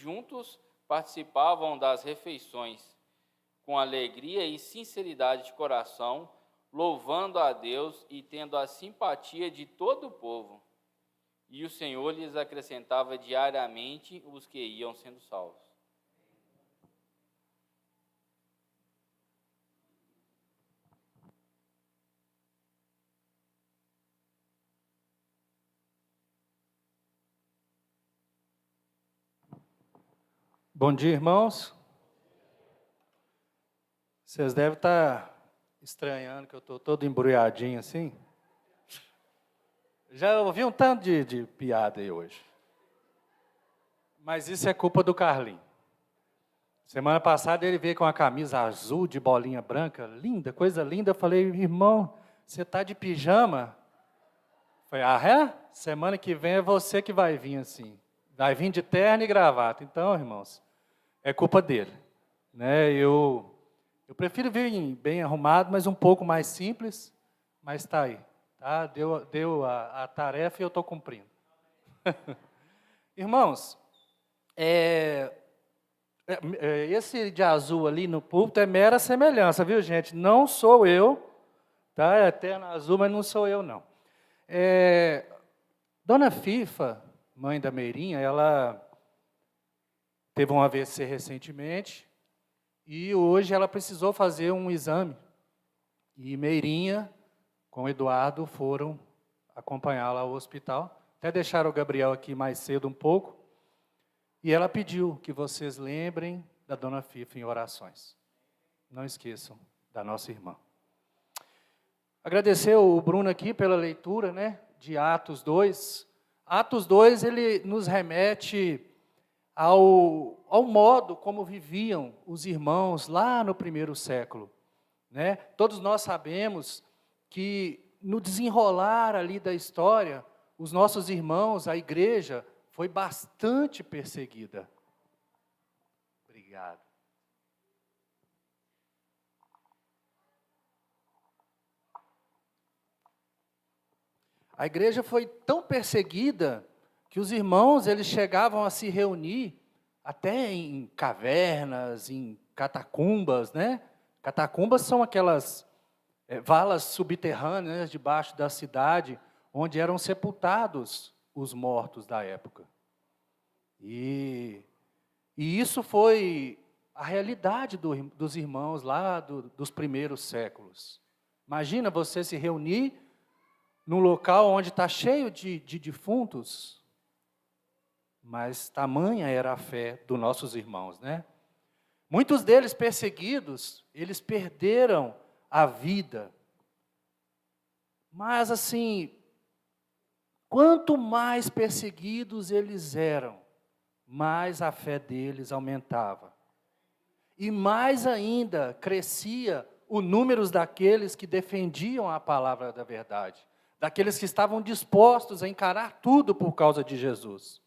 juntos participavam das refeições, com alegria e sinceridade de coração, louvando a Deus e tendo a simpatia de todo o povo. E o Senhor lhes acrescentava diariamente os que iam sendo salvos. Bom dia, irmãos. Vocês devem estar estranhando que eu estou todo embrulhadinho assim. Já ouvi um tanto de piada aí hoje. Mas isso é culpa do Carlinhos. Semana passada ele veio com uma camisa azul de bolinha branca, linda, coisa linda. Eu falei, irmão, você está de pijama? Falei, é? Semana que vem é você que vai vir assim. Vai vir de terno e gravata. Então, irmãos, é culpa dele. Né? Eu prefiro vir bem arrumado, mas um pouco mais simples, mas está aí. Tá? Deu a tarefa e eu estou cumprindo. Irmãos, esse de azul ali no púlpito é mera semelhança, viu, gente? Não sou eu, tá? É terno azul, mas não sou eu, não. Dona Fifa, mãe da Meirinha, ela teve um AVC recentemente e hoje ela precisou fazer um exame. E Meirinha, com o Eduardo, foram acompanhá-la ao hospital. Até deixaram o Gabriel aqui mais cedo um pouco. E ela pediu que vocês lembrem da Dona Fifa em orações. Não esqueçam da nossa irmã. Agradecer o Bruno aqui pela leitura, né, de Atos 2. Atos 2, ele nos remete ao modo como viviam os irmãos lá no primeiro século. Né? Todos nós sabemos que no desenrolar ali da história, os nossos irmãos, a igreja, foi bastante perseguida. Obrigado. A igreja foi tão perseguida que os irmãos eles chegavam a se reunir até em cavernas, em catacumbas, né? Catacumbas são aquelas valas subterrâneas debaixo da cidade, onde eram sepultados os mortos da época. E isso foi a realidade dos irmãos lá dos primeiros séculos. Imagina você se reunir num local onde está cheio de defuntos, mas tamanha era a fé dos nossos irmãos, né? Muitos deles perseguidos, eles perderam a vida. Mas assim, quanto mais perseguidos eles eram, mais a fé deles aumentava. E mais ainda crescia o número daqueles que defendiam a palavra da verdade, daqueles que estavam dispostos a encarar tudo por causa de Jesus.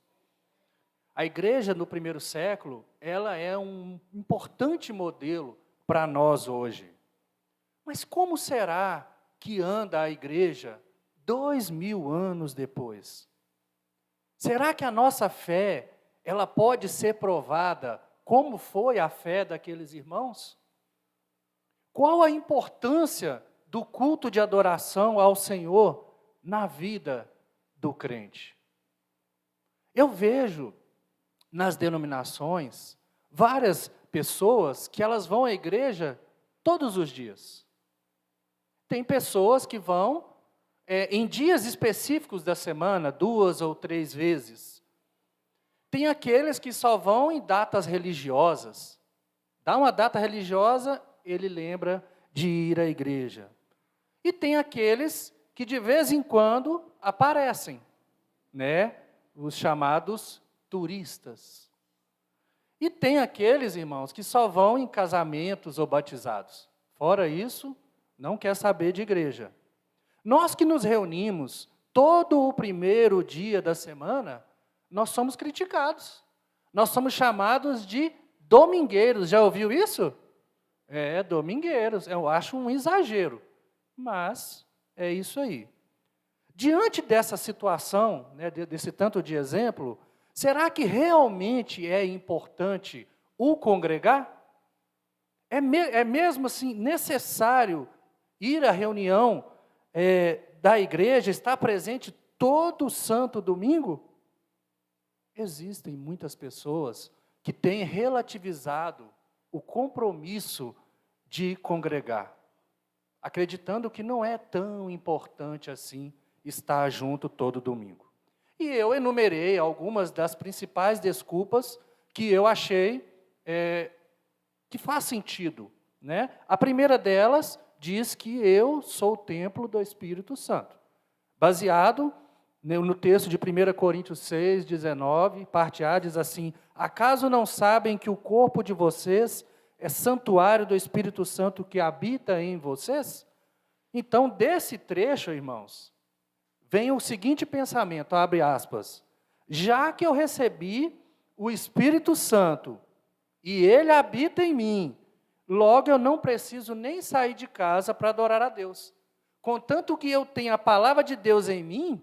A igreja no primeiro século, ela é um importante modelo para nós hoje. Mas como será que anda a igreja 2000 anos depois? Será que a nossa fé, ela pode ser provada como foi a fé daqueles irmãos? Qual a importância do culto de adoração ao Senhor na vida do crente? Eu vejo nas denominações várias pessoas que elas vão à igreja todos os dias. Tem pessoas que vão em dias específicos da semana, 2 ou 3 vezes. Tem aqueles que só vão em datas religiosas. Dá uma data religiosa, ele lembra de ir à igreja. E tem aqueles que de vez em quando aparecem, né? Os chamados turistas. E tem aqueles, irmãos, que só vão em casamentos ou batizados. Fora isso, não quer saber de igreja. Nós que nos reunimos todo o primeiro dia da semana, nós somos criticados. Nós somos chamados de domingueiros. Já ouviu isso? Domingueiros. Eu acho um exagero, mas é isso aí. Diante dessa situação, né, desse tanto de exemplo, Será que realmente é importante o congregar? É mesmo assim necessário ir à reunião da igreja, estar presente todo santo domingo? Existem muitas pessoas que têm relativizado o compromisso de congregar, acreditando que não é tão importante assim estar junto todo domingo. E eu enumerei algumas das principais desculpas que eu achei que faz sentido, né? A primeira delas diz que eu sou o templo do Espírito Santo, baseado no texto de 1 Coríntios 6, 19, parte A, diz assim: acaso não sabem que o corpo de vocês é santuário do Espírito Santo que habita em vocês? Então, desse trecho, irmãos, vem o seguinte pensamento, abre aspas: já que eu recebi o Espírito Santo e ele habita em mim, logo eu não preciso nem sair de casa para adorar a Deus. Contanto que eu tenha a palavra de Deus em mim,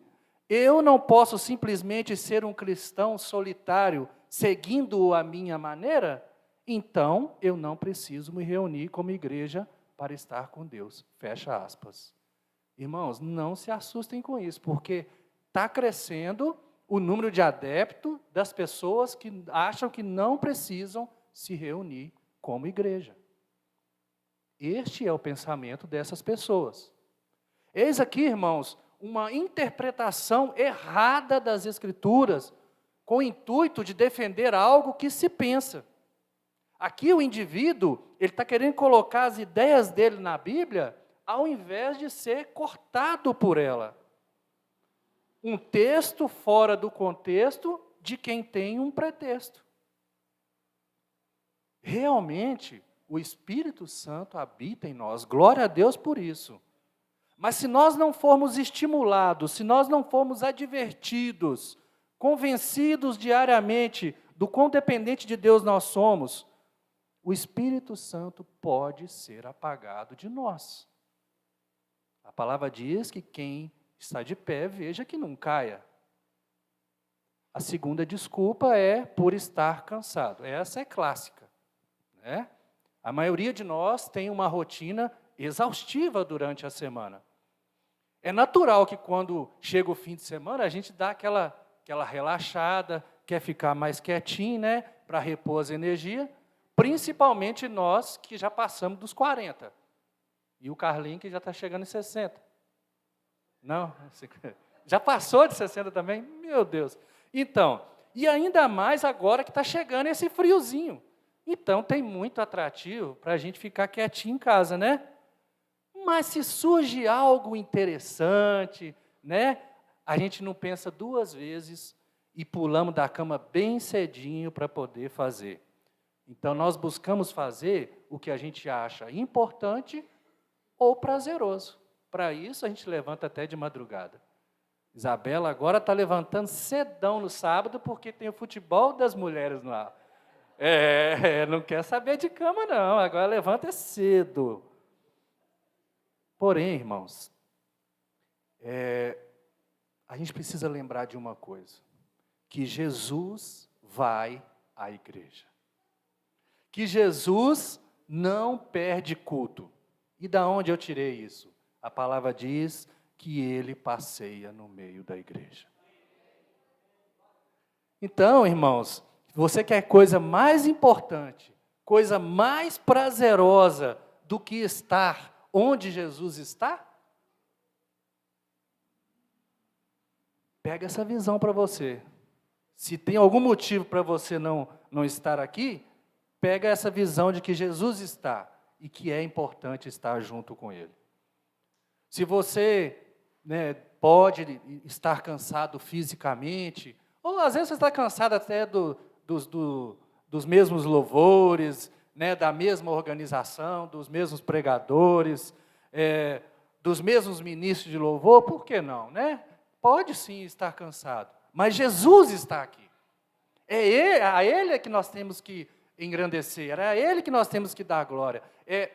eu não posso simplesmente ser um cristão solitário, seguindo a minha maneira, então eu não preciso me reunir como igreja para estar com Deus. Fecha aspas. Irmãos, não se assustem com isso, porque está crescendo o número de adeptos das pessoas que acham que não precisam se reunir como igreja. Este é o pensamento dessas pessoas. Eis aqui, irmãos, uma interpretação errada das Escrituras, com o intuito de defender algo que se pensa. Aqui o indivíduo, ele está querendo colocar as ideias dele na Bíblia, ao invés de ser cortado por ela. Um texto fora do contexto de quem tem um pretexto. Realmente, o Espírito Santo habita em nós, glória a Deus por isso. Mas se nós não formos estimulados, se nós não formos advertidos, convencidos diariamente do quão dependente de Deus nós somos, o Espírito Santo pode ser apagado de nós. A palavra diz que quem está de pé, veja que não caia. A segunda desculpa é por estar cansado. Essa é clássica, né? A maioria de nós tem uma rotina exaustiva durante a semana. É natural que quando chega o fim de semana, a gente dá aquela relaxada, quer ficar mais quietinho, né, para repor as energias, principalmente nós que já passamos dos 40. E o Carlinho que já está chegando em 60. Não? Já passou de 60 também? Meu Deus. Então, e ainda mais agora que está chegando esse friozinho. Então, tem muito atrativo para a gente ficar quietinho em casa, né? Mas se surge algo interessante, né? A gente não pensa duas vezes e pulamos da cama bem cedinho para poder fazer. Então, nós buscamos fazer o que a gente acha importante ou prazeroso. Para isso, a gente levanta até de madrugada. Isabela agora está levantando cedão no sábado, porque tem o futebol das mulheres lá. Não quer saber de cama, não. Agora levanta cedo. Porém, irmãos, a gente precisa lembrar de uma coisa, que Jesus vai à igreja. Que Jesus não perde culto. E da onde eu tirei isso? A palavra diz que ele passeia no meio da igreja. Então, irmãos, você quer coisa mais importante, coisa mais prazerosa do que estar onde Jesus está? Pega essa visão para você. Se tem algum motivo para você não estar aqui, pega essa visão de que Jesus está e que é importante estar junto com Ele. Se você pode estar cansado fisicamente, ou às vezes você está cansado até dos mesmos louvores, da mesma organização, dos mesmos pregadores, dos mesmos ministros de louvor, por que não, né? Pode sim estar cansado, mas Jesus está aqui. A Ele é que nós temos que engrandecer, é a Ele que nós temos que dar glória.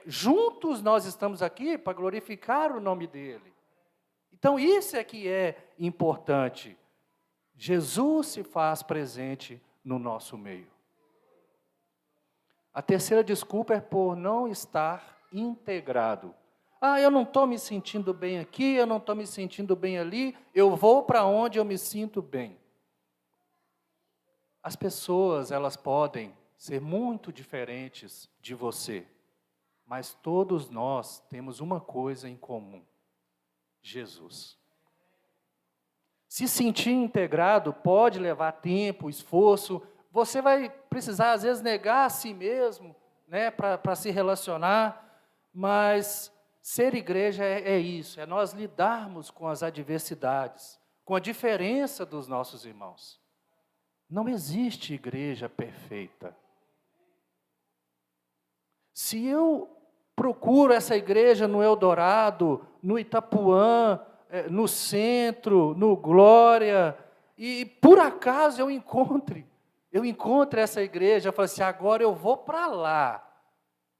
Juntos nós estamos aqui para glorificar o nome dEle. Então isso é que é importante. Jesus se faz presente no nosso meio. A terceira desculpa é por não estar integrado. Eu não estou me sentindo bem aqui, eu não estou me sentindo bem ali, eu vou para onde eu me sinto bem. As pessoas, elas podem ser muito diferentes de você, mas todos nós temos uma coisa em comum: Jesus. Se sentir integrado pode levar tempo, esforço, você vai precisar, às vezes, negar a si mesmo, né, para se relacionar, mas ser igreja é isso, é nós lidarmos com as adversidades, com a diferença dos nossos irmãos. Não existe igreja perfeita. Se eu procuro essa igreja no Eldorado, no Itapuã, no Centro, no Glória, e por acaso eu encontre essa igreja, eu falo assim, agora eu vou para lá.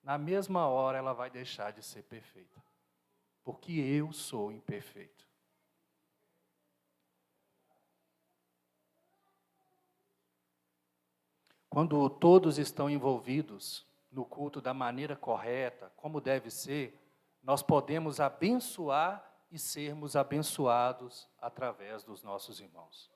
Na mesma hora ela vai deixar de ser perfeita, porque eu sou imperfeito. Quando todos estão envolvidos no culto da maneira correta, como deve ser, nós podemos abençoar e sermos abençoados através dos nossos irmãos.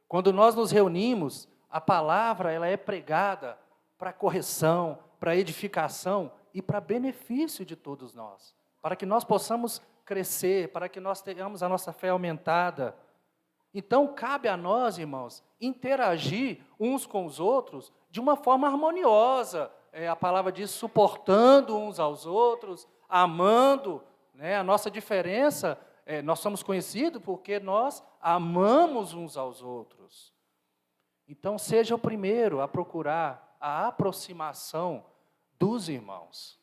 Quando nós nos reunimos, a palavra ela é pregada para correção, para edificação e para benefício de todos nós, para que nós possamos crescer, para que nós tenhamos a nossa fé aumentada. Então, cabe a nós, irmãos, interagir uns com os outros de uma forma harmoniosa. A palavra diz suportando uns aos outros, amando, né? A nossa diferença, nós somos conhecidos porque nós amamos uns aos outros. Então, seja o primeiro a procurar a aproximação dos irmãos.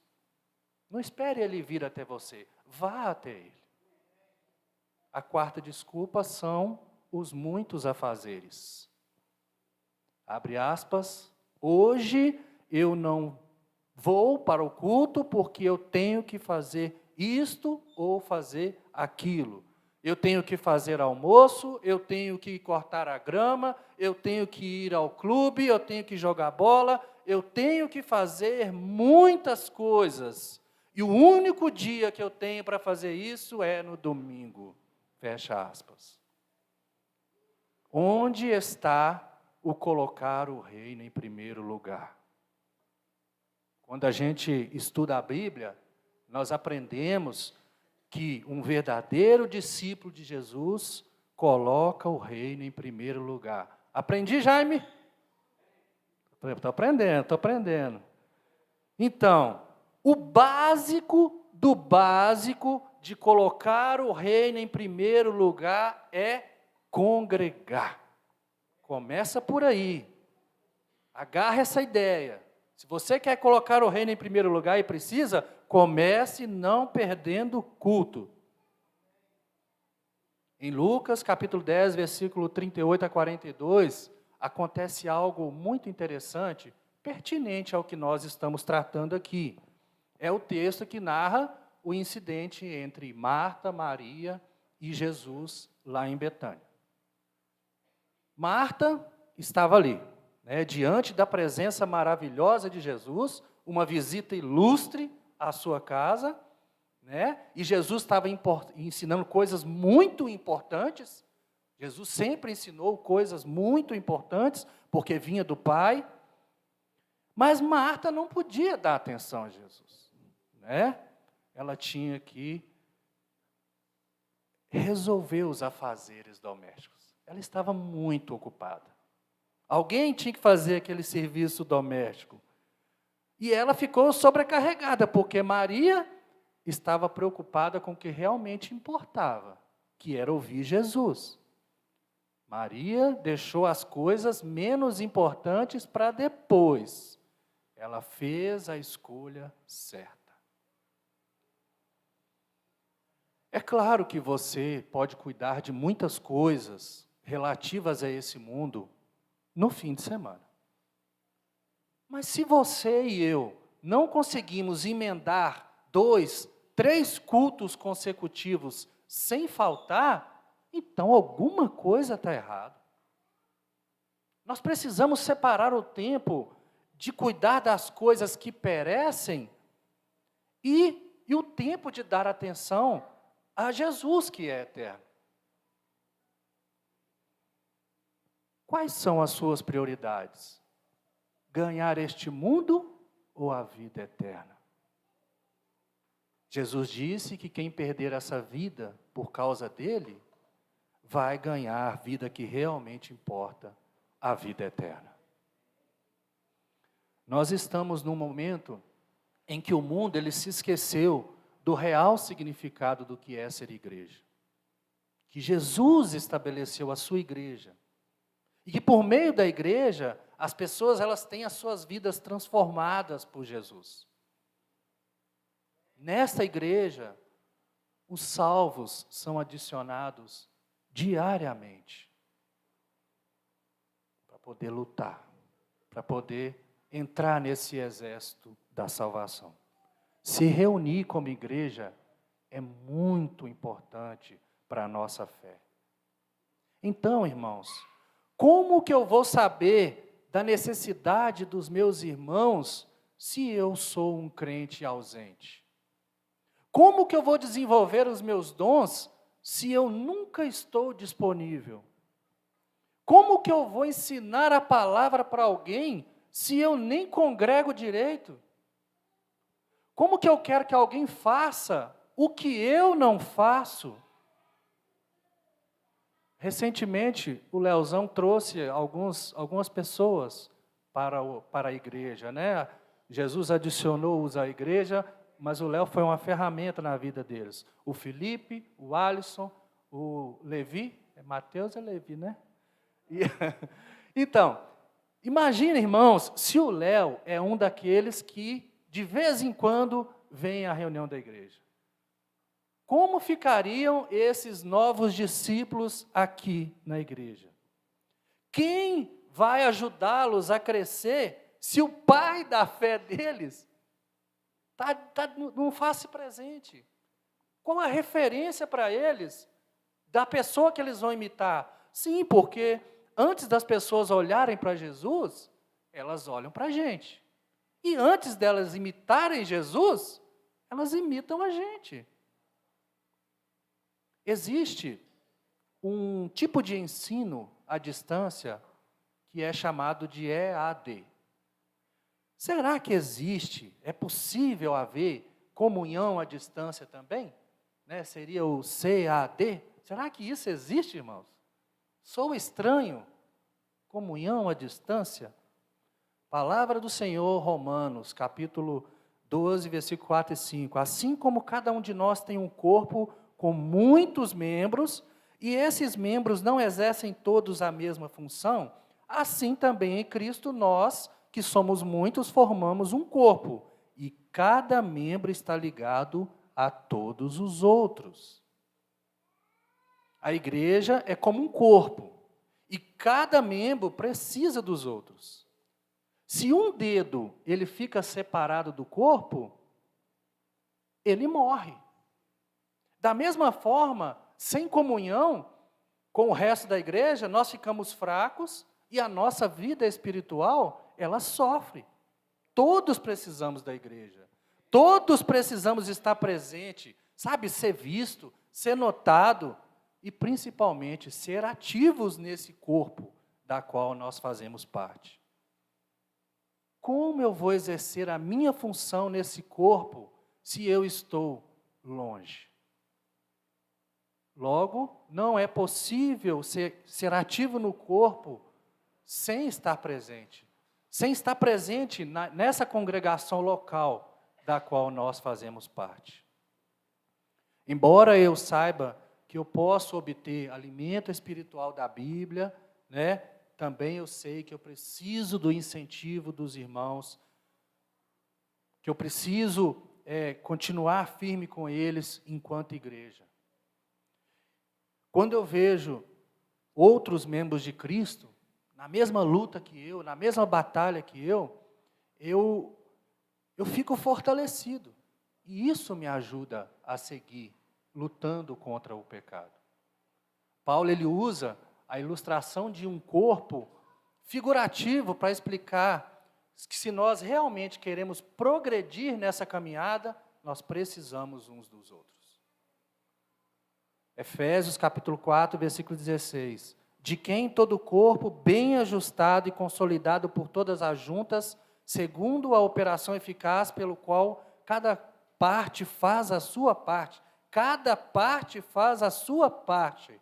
Não espere ele vir até você, vá até ele. A quarta desculpa são os muitos afazeres. Abre aspas, hoje eu não vou para o culto porque eu tenho que fazer isto ou fazer aquilo. Eu tenho que fazer almoço, eu tenho que cortar a grama, eu tenho que ir ao clube, eu tenho que jogar bola, eu tenho que fazer muitas coisas. E o único dia que eu tenho para fazer isso é no domingo. Fecha aspas. Onde está o colocar o reino em primeiro lugar? Quando a gente estuda a Bíblia, nós aprendemos que um verdadeiro discípulo de Jesus coloca o reino em primeiro lugar. Aprendi, Jaime? Estou aprendendo. Então, o básico do básico de colocar o reino em primeiro lugar é congregar. Começa por aí. Agarra essa ideia. Se você quer colocar o reino em primeiro lugar e precisa, comece não perdendo o culto. Em Lucas, capítulo 10, versículo 38 a 42, acontece algo muito interessante, pertinente ao que nós estamos tratando aqui. É o texto que narra o incidente entre Marta, Maria e Jesus lá em Betânia. Marta estava ali, diante da presença maravilhosa de Jesus, uma visita ilustre à sua casa, e Jesus estava ensinando coisas muito importantes. Jesus sempre ensinou coisas muito importantes, porque vinha do Pai, mas Marta não podia dar atenção a Jesus, Ela tinha que resolver os afazeres domésticos. Ela estava muito ocupada. Alguém tinha que fazer aquele serviço doméstico. E ela ficou sobrecarregada, porque Maria estava preocupada com o que realmente importava, que era ouvir Jesus. Maria deixou as coisas menos importantes para depois. Ela fez a escolha certa. É claro que você pode cuidar de muitas coisas relativas a esse mundo no fim de semana. Mas se você e eu não conseguimos emendar 2, 3 cultos consecutivos sem faltar, então alguma coisa está errada. Nós precisamos separar o tempo de cuidar das coisas que perecem e o tempo de dar atenção a Jesus, que é eterno. Quais são as suas prioridades? Ganhar este mundo ou a vida eterna? Jesus disse que quem perder essa vida por causa dele, vai ganhar a vida que realmente importa, a vida eterna. Nós estamos num momento em que o mundo ele se esqueceu do real significado do que é ser igreja. Que Jesus estabeleceu a sua igreja. E que por meio da igreja, as pessoas elas têm as suas vidas transformadas por Jesus. Nesta igreja, os salvos são adicionados diariamente para poder lutar, para poder entrar nesse exército da salvação. Se reunir como igreja é muito importante para a nossa fé. Então, irmãos, como que eu vou saber da necessidade dos meus irmãos se eu sou um crente ausente? Como que eu vou desenvolver os meus dons se eu nunca estou disponível? Como que eu vou ensinar a palavra para alguém se eu nem congrego direito? Como que eu quero que alguém faça o que eu não faço? Recentemente, o Leozão trouxe algumas pessoas para a igreja, né? Jesus adicionou-os à igreja, mas o Léo foi uma ferramenta na vida deles. O Felipe, o Alisson, o Levi, Mateus é Levi, né? Então, imagina, irmãos, se o Léo é um daqueles que, de vez em quando, vem à reunião da igreja. Como ficariam esses novos discípulos aqui na igreja? Quem vai ajudá-los a crescer se o pai da fé deles não faz presente? Qual a referência para eles da pessoa que eles vão imitar? Sim, porque antes das pessoas olharem para Jesus, elas olham para a gente. E antes delas imitarem Jesus, elas imitam a gente. Existe um tipo de ensino à distância que é chamado de EAD. Será que existe, é possível haver comunhão à distância também? Né? Seria o CAD? Será que isso existe, irmãos? Sou estranho. Comunhão à distância? Palavra do Senhor, Romanos, capítulo 12, versículo 4 e 5. Assim como cada um de nós tem um corpo com muitos membros, e esses membros não exercem todos a mesma função, assim também em Cristo nós, que somos muitos, formamos um corpo, e cada membro está ligado a todos os outros. A igreja é como um corpo, e cada membro precisa dos outros. Se um dedo ele fica separado do corpo, ele morre. Da mesma forma, sem comunhão com o resto da igreja, nós ficamos fracos e a nossa vida espiritual, ela sofre. Todos precisamos da igreja. Todos precisamos estar presente, sabe, ser visto, ser notado e principalmente ser ativos nesse corpo da qual nós fazemos parte. Como eu vou exercer a minha função nesse corpo se eu estou longe? Logo, não é possível ser ativo no corpo sem estar presente. Sem estar presente nessa congregação local da qual nós fazemos parte. Embora eu saiba que eu posso obter alimento espiritual da Bíblia, né? Também eu sei que eu preciso do incentivo dos irmãos, que eu preciso continuar firme com eles enquanto igreja. Quando eu vejo outros membros de Cristo, na mesma luta que eu, na mesma batalha que eu fico fortalecido. E isso me ajuda a seguir lutando contra o pecado. Paulo ele usa a ilustração de um corpo figurativo para explicar que se nós realmente queremos progredir nessa caminhada, nós precisamos uns dos outros. Efésios capítulo 4, versículo 16. De quem todo o corpo, bem ajustado e consolidado por todas as juntas, segundo a operação eficaz pelo qual cada parte faz a sua parte, cada parte faz a sua parte,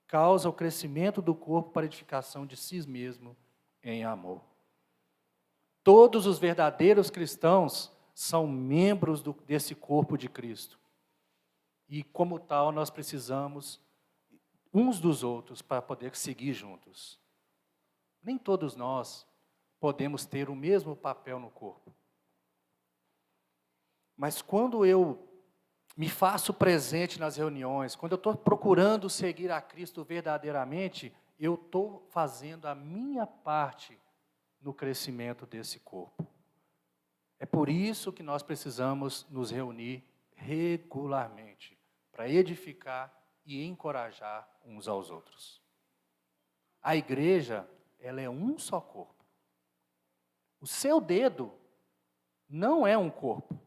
causa o crescimento do corpo para a edificação de si mesmo em amor. Todos os verdadeiros cristãos são membros desse corpo de Cristo. E, como tal, nós precisamos uns dos outros para poder seguir juntos. Nem todos nós podemos ter o mesmo papel no corpo. Mas quando eu me faço presente nas reuniões, quando eu estou procurando seguir a Cristo verdadeiramente, eu estou fazendo a minha parte no crescimento desse corpo. É por isso que nós precisamos nos reunir regularmente, para edificar e encorajar uns aos outros. A igreja, ela é um só corpo. O seu dedo não é um corpo.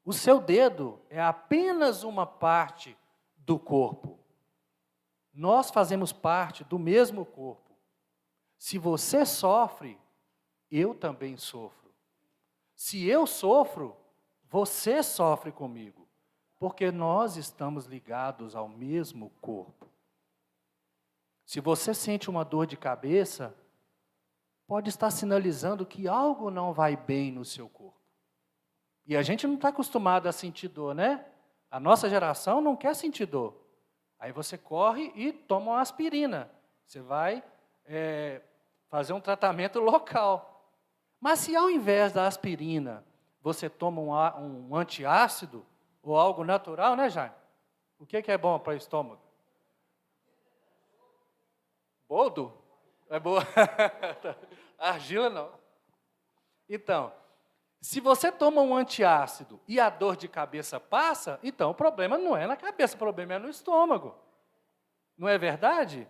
O seu dedo é apenas uma parte do corpo. Nós fazemos parte do mesmo corpo. Se você sofre, eu também sofro. Se eu sofro, você sofre comigo, porque nós estamos ligados ao mesmo corpo. Se você sente uma dor de cabeça, pode estar sinalizando que algo não vai bem no seu corpo. E a gente não está acostumado a sentir dor, né? A nossa geração não quer sentir dor. Aí você corre e toma uma aspirina. Você vai fazer um tratamento local. Mas se ao invés da aspirina, você toma um antiácido, ou algo natural, né, Jaime? O que é bom para o estômago? Boldo? É boa. Argila não. Então, se você toma um antiácido e a dor de cabeça passa, então o problema não é na cabeça, o problema é no estômago. Não é verdade?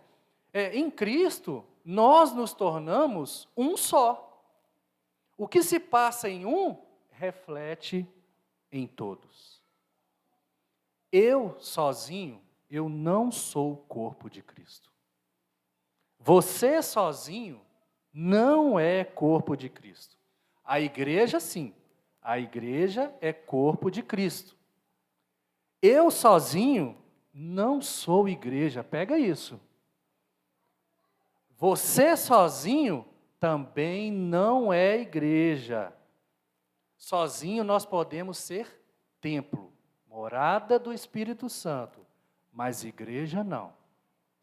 Em Cristo, nós nos tornamos um só. O que se passa em um, reflete em todos. Eu, sozinho, eu não sou o corpo de Cristo. Você, sozinho, não é corpo de Cristo. A igreja, sim. A igreja é corpo de Cristo. Eu, sozinho, não sou igreja. Pega isso. Você, sozinho, também não é igreja. Sozinho nós podemos ser templo, morada do Espírito Santo, mas igreja não.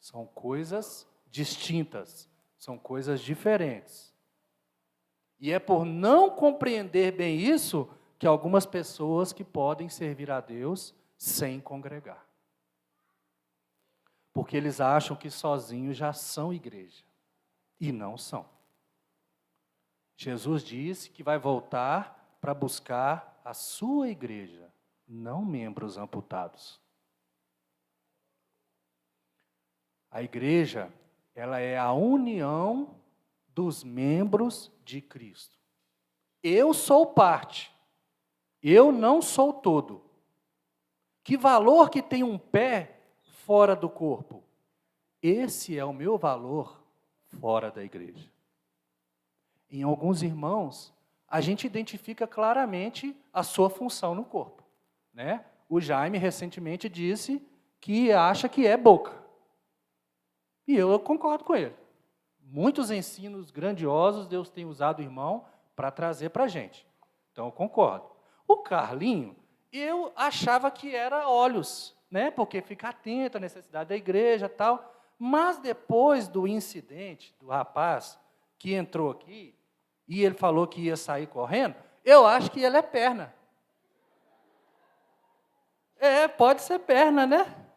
São coisas distintas, são coisas diferentes. E é por não compreender bem isso que algumas pessoas que podem servir a Deus sem congregar. Porque eles acham que sozinhos já são igreja, e não são. Jesus disse que vai voltar para buscar a sua igreja, não membros amputados. A igreja, ela é a união dos membros de Cristo. Eu sou parte, eu não sou todo. Que valor que tem um pé fora do corpo? Esse é o meu valor fora da igreja. Em alguns irmãos, a gente identifica claramente a sua função no corpo, né? O Jaime recentemente disse que acha que é boca. E eu concordo com ele. Muitos ensinos grandiosos Deus tem usado o irmão para trazer para a gente. Então eu concordo. O Carlinho, eu achava que era olhos, né? Porque fica atento à necessidade da igreja e tal. Mas depois do incidente do rapaz que entrou aqui, e ele falou que ia sair correndo, eu acho que ele é perna. Pode ser perna, né?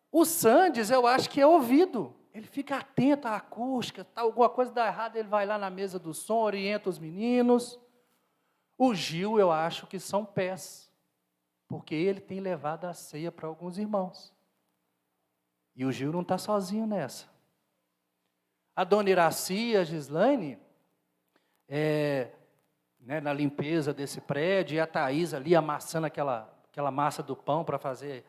O Sandes, eu acho que é ouvido. Ele fica atento à acústica, tá, alguma coisa dá errado, ele vai lá na mesa do som, orienta os meninos. O Gil, eu acho que são pés, porque ele tem levado a ceia para alguns irmãos. E o Gil não está sozinho nessa. A dona Iraci, a Gislaine, na limpeza desse prédio, e a Thaís ali amassando aquela massa do pão para fazer,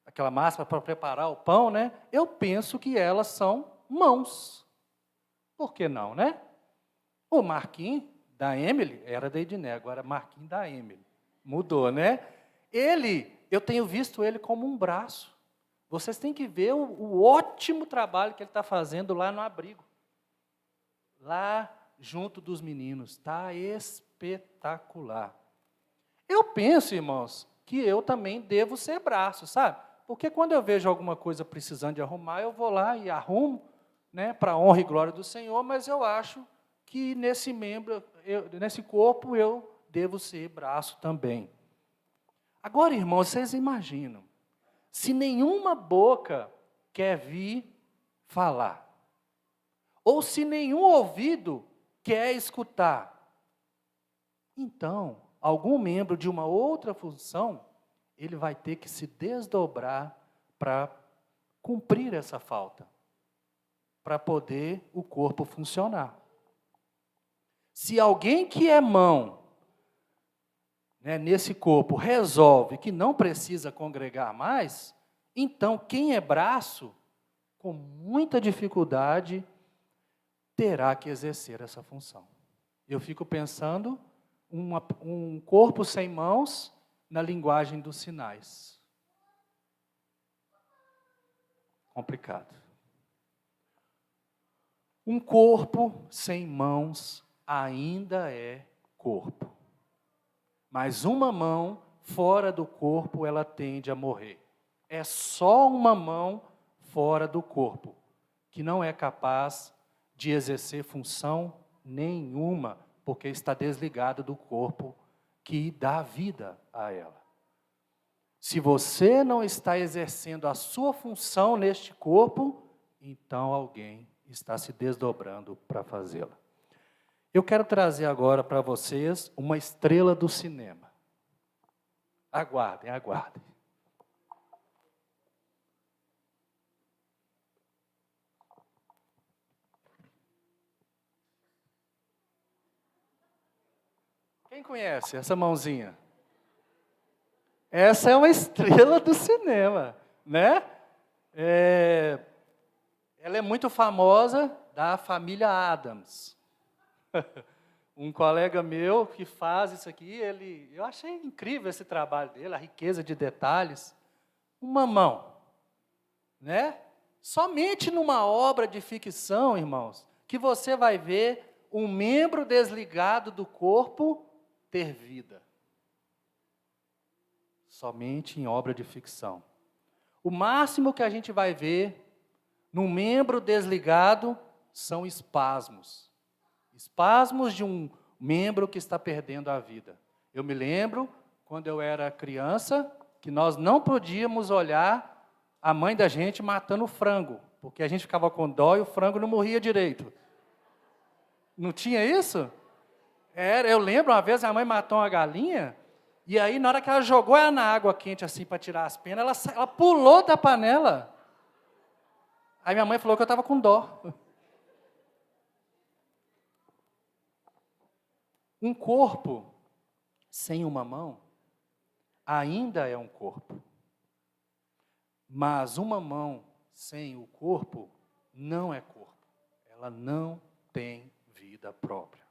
aquela massa para preparar o pão, né? Eu penso que elas são mãos. Por que não, né? O Marquinhos, da Emily, era da Edné, agora Marquinhos da Emily. Mudou, né? Eu tenho visto ele como um braço. Vocês têm que ver o ótimo trabalho que ele está fazendo lá no abrigo. Lá junto dos meninos. Está espetacular. Eu penso, irmãos, que eu também devo ser braço, sabe? Porque quando eu vejo alguma coisa precisando de arrumar, eu vou lá e arrumo, né, para a honra e glória do Senhor, mas eu acho que nesse corpo eu devo ser braço também. Agora, irmãos, vocês imaginam, se nenhuma boca quer vir falar, ou se nenhum ouvido quer escutar, então, algum membro de uma outra função, ele vai ter que se desdobrar para cumprir essa falta, para poder o corpo funcionar. Se alguém que é mão, nesse corpo, resolve que não precisa congregar mais, então quem é braço, com muita dificuldade, terá que exercer essa função. Eu fico pensando um corpo sem mãos na linguagem dos sinais. Complicado. Um corpo sem mãos ainda é corpo. Mas uma mão fora do corpo, ela tende a morrer. É só uma mão fora do corpo que não é capaz de exercer função nenhuma, porque está desligada do corpo que dá vida a ela. Se você não está exercendo a sua função neste corpo, então alguém está se desdobrando para fazê-la. Eu quero trazer agora para vocês uma estrela do cinema. Aguardem, aguardem. Quem conhece essa mãozinha? Essa é uma estrela do cinema, né? Ela é muito famosa, da família Addams. Um colega meu que faz isso aqui, eu achei incrível esse trabalho dele, a riqueza de detalhes. Uma mão, né? Somente numa obra de ficção, irmãos, que você vai ver um membro desligado do corpo ter vida. Somente em obra de ficção. O máximo que a gente vai ver num membro desligado são espasmos. Espasmos de um membro que está perdendo a vida. Eu me lembro, quando eu era criança, que nós não podíamos olhar a mãe da gente matando o frango, porque a gente ficava com dó e o frango não morria direito. Não tinha isso? Eu lembro, uma vez a mãe matou uma galinha, e aí na hora que ela jogou ela na água quente assim para tirar as penas, ela pulou da panela. Aí minha mãe falou que eu estava com dó. Um corpo sem uma mão ainda é um corpo. Mas uma mão sem o corpo não é corpo. Ela não tem vida própria.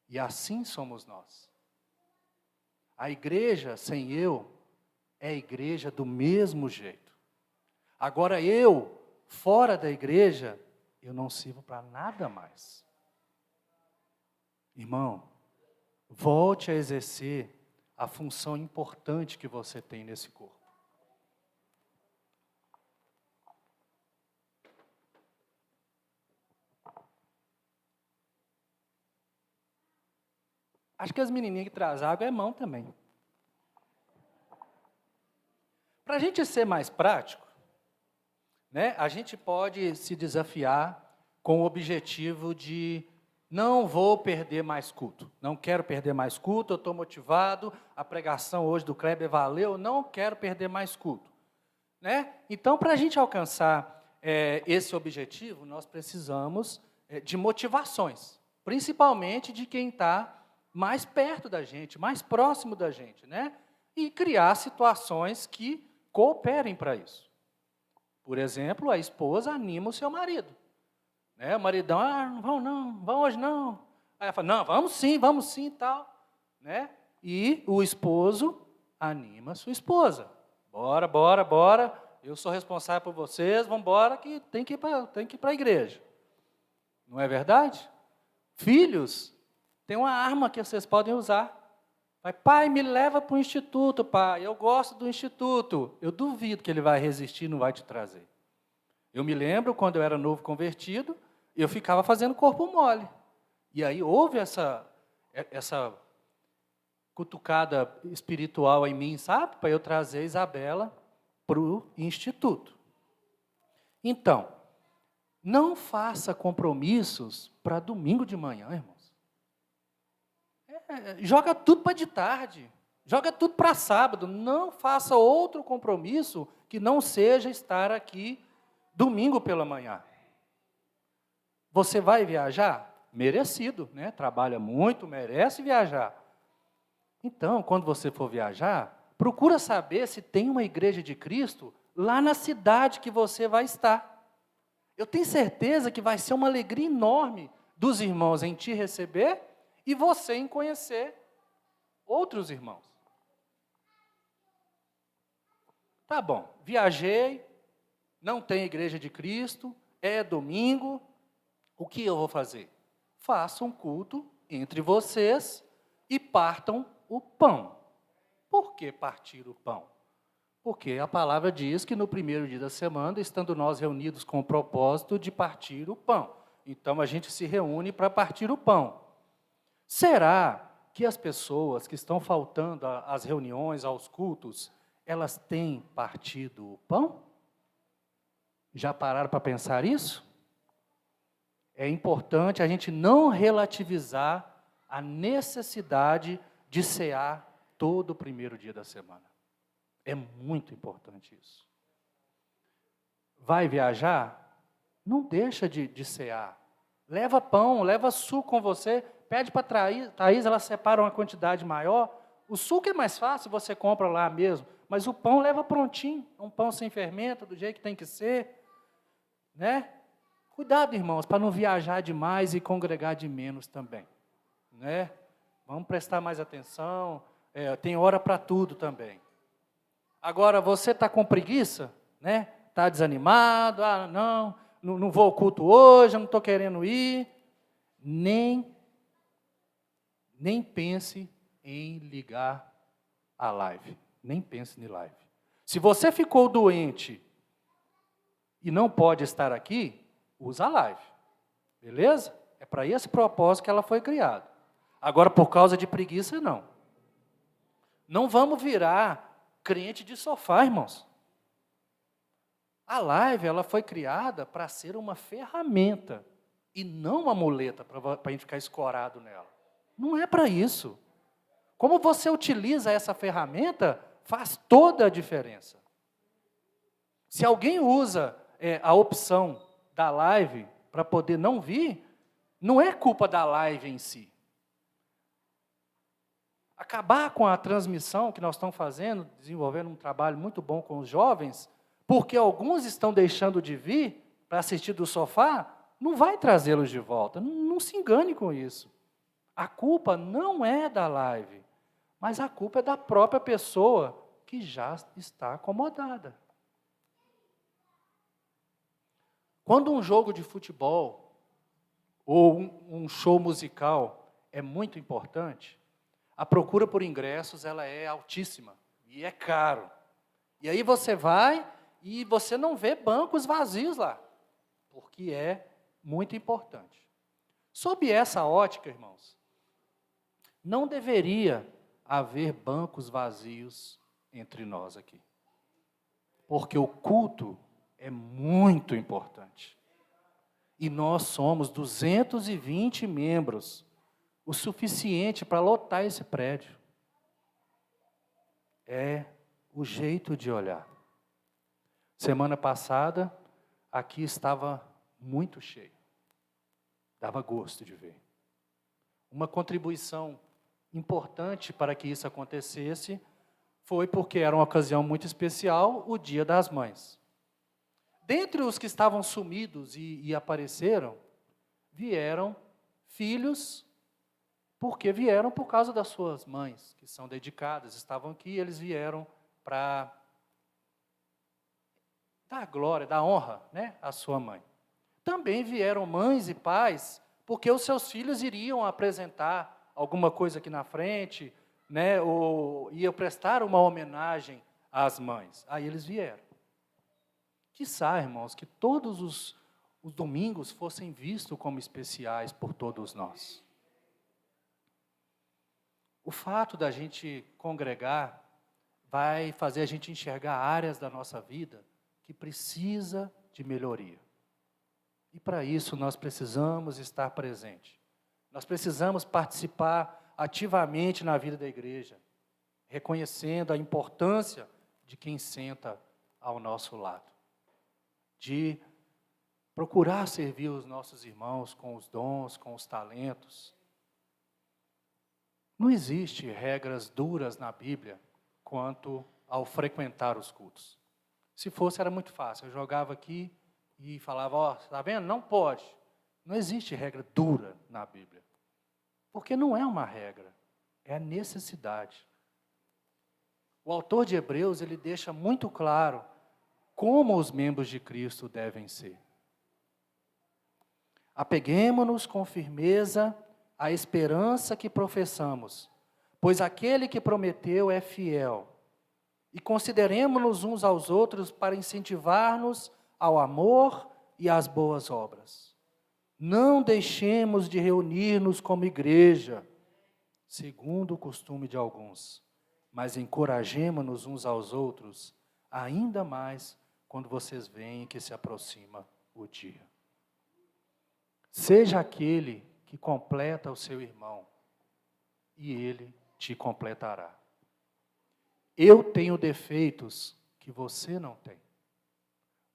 E assim somos nós. A igreja sem eu é igreja do mesmo jeito. Agora eu, fora da igreja, eu não sirvo para nada mais. Irmão, volte a exercer a função importante que você tem nesse corpo. Acho que as menininhas que trazem água é mão também. Para a gente ser mais prático, né, a gente pode se desafiar com o objetivo de não vou perder mais culto. Não quero perder mais culto, eu estou motivado, a pregação hoje do Kleber valeu, não quero perder mais culto. Né? Então, para a gente alcançar esse objetivo, nós precisamos de motivações, principalmente de quem está mais perto da gente, mais próximo da gente, né? E criar situações que cooperem para isso. Por exemplo, a esposa anima o seu marido. Né? O maridão, não vão hoje não. Aí ela fala, não, vamos sim, tal. Né? E o esposo anima a sua esposa. Bora, eu sou responsável por vocês, vamos embora que tem que ir para a igreja. Não é verdade? Filhos, tem uma arma que vocês podem usar. Pai, me leva para o instituto, pai, eu gosto do instituto. Eu duvido que ele vai resistir e não vai te trazer. Eu me lembro, quando eu era novo convertido, eu ficava fazendo corpo mole. E aí houve essa cutucada espiritual em mim, sabe? Para eu trazer Isabela para o instituto. Então, não faça compromissos para domingo de manhã, irmãos. Joga tudo para de tarde. Joga tudo para sábado. Não faça outro compromisso que não seja estar aqui domingo pela manhã. Você vai viajar? Merecido, né? Trabalha muito, merece viajar. Então, quando você for viajar, procura saber se tem uma igreja de Cristo lá na cidade que você vai estar. Eu tenho certeza que vai ser uma alegria enorme dos irmãos em te receber e você em conhecer outros irmãos. Tá bom, viajei, não tem igreja de Cristo, é domingo, o que eu vou fazer? Faça um culto entre vocês e partam o pão. Por que partir o pão? Porque a palavra diz que no primeiro dia da semana, estando nós reunidos com o propósito de partir o pão. Então a gente se reúne para partir o pão. Será que as pessoas que estão faltando às reuniões, aos cultos, elas têm partido o pão? Já pararam para pensar isso? É importante a gente não relativizar a necessidade de cear todo o primeiro dia da semana. É muito importante isso. Vai viajar? Não deixa de cear. Leva pão, leva suco com você. Pede para a Thaís, ela separa uma quantidade maior. O suco é mais fácil, você compra lá mesmo. Mas o pão leva prontinho. Um pão sem fermento, do jeito que tem que ser. Né? Cuidado, irmãos, para não viajar demais e congregar de menos também. Né? Vamos prestar mais atenção. Tem hora para tudo também. Agora, você está com preguiça? Né? Está desanimado? Não vou ao culto hoje, não estou querendo ir. Nem pense em ligar a live. Nem pense em live. Se você ficou doente e não pode estar aqui, usa a live. Beleza? É para esse propósito que ela foi criada. Agora, por causa de preguiça, não. Não vamos virar crente de sofá, irmãos. A live, ela foi criada para ser uma ferramenta e não uma muleta para a gente ficar escorado nela. Não é para isso. Como você utiliza essa ferramenta, faz toda a diferença. Se alguém usa a opção da live para poder não vir, não é culpa da live em si. Acabar com a transmissão que nós estamos fazendo, desenvolvendo um trabalho muito bom com os jovens, porque alguns estão deixando de vir para assistir do sofá, não vai trazê-los de volta. Não se engane com isso. A culpa não é da live, mas a culpa é da própria pessoa que já está acomodada. Quando um jogo de futebol ou um show musical é muito importante, a procura por ingressos ela é altíssima e é caro. E aí você vai e você não vê bancos vazios lá, porque é muito importante. Sob essa ótica, irmãos, não deveria haver bancos vazios entre nós aqui, porque o culto é muito importante. E nós somos 220 membros, o suficiente para lotar esse prédio. É o jeito de olhar. Semana passada, aqui estava muito cheio. Dava gosto de ver. Uma contribuição importante para que isso acontecesse foi porque era uma ocasião muito especial, o Dia das Mães. Dentre os que estavam sumidos e apareceram, vieram filhos, porque vieram por causa das suas mães, que são dedicadas, estavam aqui, eles vieram para dar glória, dar honra, né, à sua mãe. Também vieram mães e pais, porque os seus filhos iriam apresentar alguma coisa aqui na frente, né, ou iam prestar uma homenagem às mães. Aí eles vieram. Quiçá, irmãos, que todos os domingos fossem vistos como especiais por todos nós. O fato da gente congregar vai fazer a gente enxergar áreas da nossa vida que precisa de melhoria. E para isso nós precisamos estar presente. Nós precisamos participar ativamente na vida da igreja, reconhecendo a importância de quem senta ao nosso lado. De procurar servir os nossos irmãos com os dons, com os talentos. Não existe regras duras na Bíblia quanto ao frequentar os cultos. Se fosse, era muito fácil. Eu jogava aqui e falava, ó, está vendo? Não pode. Não existe regra dura na Bíblia. Porque não é uma regra, é a necessidade. O autor de Hebreus, ele deixa muito claro como os membros de Cristo devem ser. Apeguemo-nos com firmeza à esperança que professamos, pois aquele que prometeu é fiel. E consideremo-nos uns aos outros para incentivar-nos ao amor e às boas obras. Não deixemos de reunir-nos como igreja, segundo o costume de alguns, mas encorajemo-nos uns aos outros, ainda mais quando vocês veem que se aproxima o dia. Seja aquele que completa o seu irmão, e ele te completará. Eu tenho defeitos que você não tem.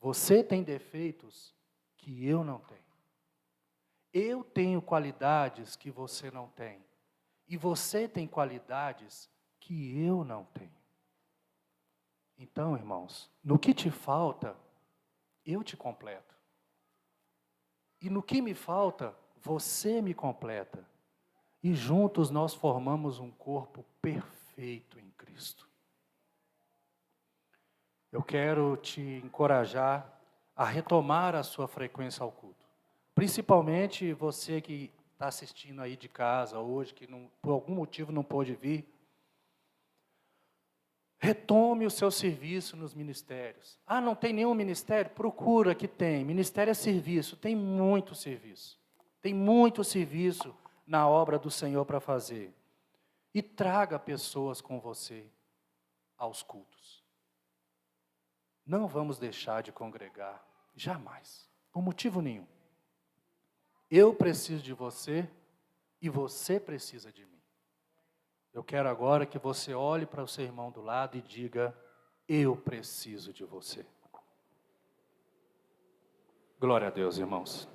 Você tem defeitos que eu não tenho. Eu tenho qualidades que você não tem. E você tem qualidades que eu não tenho. Então, irmãos, no que te falta, eu te completo. E no que me falta, você me completa. E juntos nós formamos um corpo perfeito em Cristo. Eu quero te encorajar a retomar a sua frequência ao culto. Principalmente você que está assistindo aí de casa hoje, que não, por algum motivo não pôde vir. Retome o seu serviço nos ministérios. Ah, não tem nenhum ministério? Procura que tem. Ministério é serviço, tem muito serviço. Tem muito serviço na obra do Senhor para fazer. E traga pessoas com você aos cultos. Não vamos deixar de congregar, jamais, por motivo nenhum. Eu preciso de você e você precisa de mim. Eu quero agora que você olhe para o seu irmão do lado e diga, eu preciso de você. Glória a Deus, irmãos.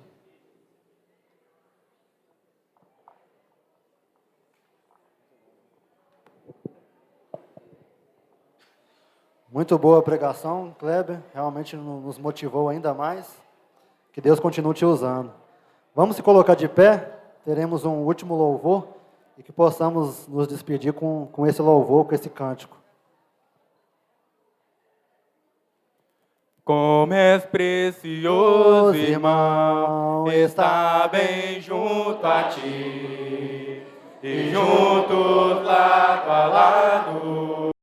Muito boa a pregação, Kleber. Realmente nos motivou ainda mais. Que Deus continue te usando. Vamos se colocar de pé. Teremos um último louvor. E que possamos nos despedir com esse louvor, com esse cântico. Como és precioso, irmão, está bem junto a ti, e juntos lado a lado.